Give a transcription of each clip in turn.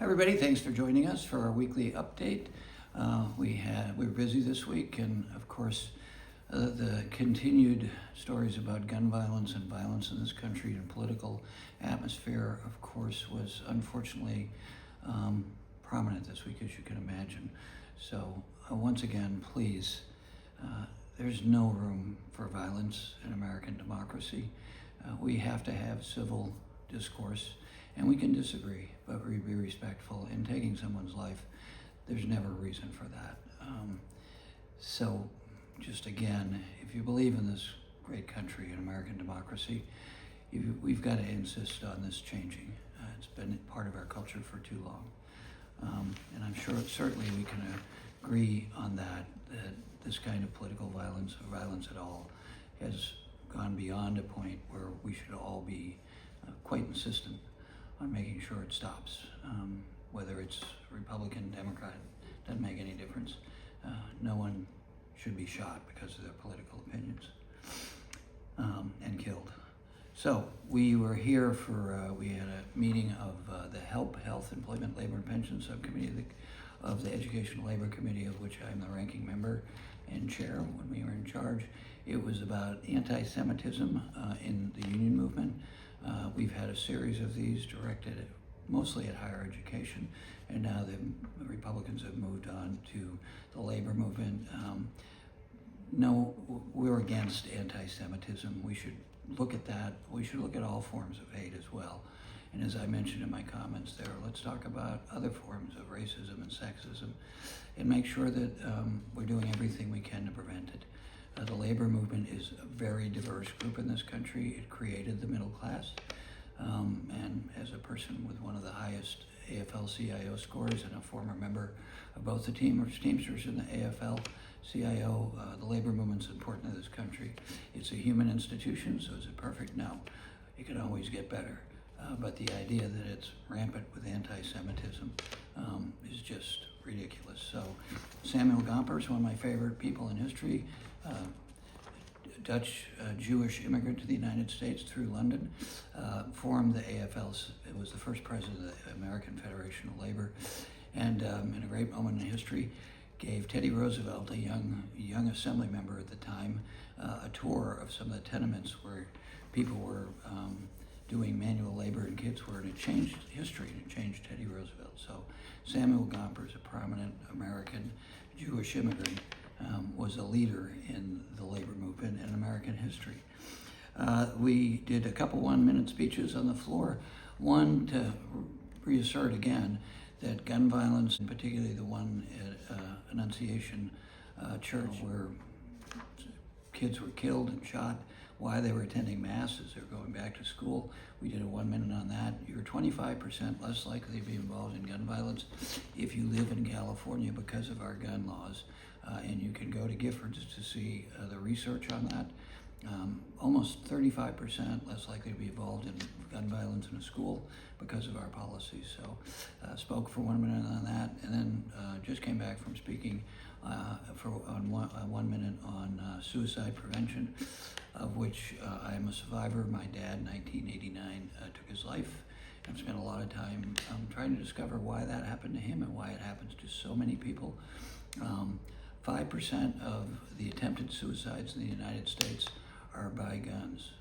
Everybody, thanks for joining us for our weekly update. We were busy this week, and of course, the continued stories about gun violence and violence in this country and political atmosphere, of course, was unfortunately prominent this week, as you can imagine. So once again, please, there's no room for violence in American democracy. We have to have civil discourse, and we can disagree, but we be respectful. In taking someone's life, there's never a reason for that. So just again, if you believe in this great country and American democracy, we've got to insist on this changing. It's been part of our culture for too long. And I'm sure certainly we can agree on that this kind of political violence, or violence at all, has gone beyond a point where we should all be quite insistent on making sure it stops. Whether it's Republican, Democrat, doesn't make any difference. No one should be shot because of their political opinions and killed. So we were here for, we had a meeting of the HELP, Health, Employment, Labor, and Pension Subcommittee of the Educational Labor Committee, of which I'm the ranking member and chair when we were in charge. It was about anti-Semitism in the union movement. We've had a series of these directed mostly at higher education, and now the Republicans have moved on to the labor movement. No, we're against anti-Semitism. We should look at that. We should look at all forms of hate as well. And as I mentioned in my comments there, let's talk about other forms of racism and sexism and make sure that we're doing everything we can to prevent it. The labor movement is a very diverse group in this country. It created the middle class. And as a person with one of the highest AFL-CIO scores and a former member of both the Teamsters and the AFL-CIO, the labor movement's important to this country. It's a human institution, so is it perfect? No. It can always get better. But the idea that it's rampant with anti-Semitism is just ridiculous. So Samuel Gompers, one of my favorite people in history, Dutch Jewish immigrant to the United States through London, formed the AFL. It was the first president of the American Federation of Labor, and in a great moment in history, gave Teddy Roosevelt, a young assembly member at the time, a tour of some of the tenements where people were doing manual labor and kids were, and it changed history, and it changed Teddy Roosevelt. So Samuel Gompers, a prominent American Jewish immigrant, was a leader in the labor movement in American history. We did a couple 1-minute speeches on the floor. One to reassert again that gun violence, and particularly the one at Annunciation Church where kids were killed and shot while they were attending mass as they were going back to school. We did a 1 minute on that. You're 25% less likely to be involved in gun violence if you live in California because of our gun laws. And you can go to Giffords to see the research on that. Almost 35% less likely to be involved in gun violence in a school because of our policies. So spoke for 1 minute on that, and then just came back from speaking on 1 minute on suicide prevention, of which I am a survivor. My dad in 1989 took his life. I've spent a lot of time trying to discover why that happened to him and why it happens to so many people. 5% of the attempted suicides in the United States are by guns.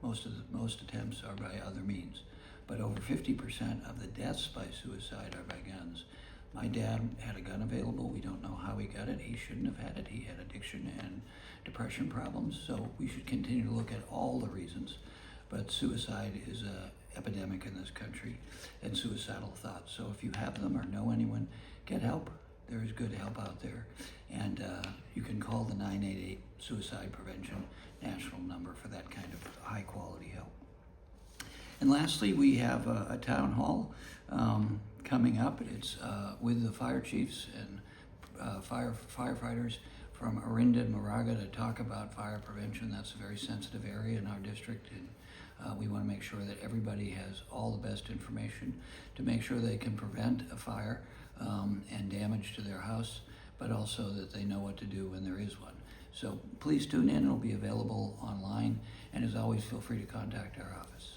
Most attempts are by other means, but over 50% of the deaths by suicide are by guns. My dad had a gun available. We don't know how he got it. He shouldn't have had it. He had addiction and depression problems. So we should continue to look at all the reasons. But suicide is an epidemic in this country, and suicidal thoughts. So if you have them or know anyone, get help. There is good help out there. And you can call the 988 Suicide Prevention national number for that kind of high quality help. And lastly, we have a town hall coming up. It's with the fire chiefs and firefighters from Orinda and Moraga to talk about fire prevention. That's a very sensitive area in our district, and we want to make sure that everybody has all the best information to make sure they can prevent a fire and damage to their house, but also that they know what to do when there is one. So please tune in. It'll be available online, and as always, feel free to contact our office.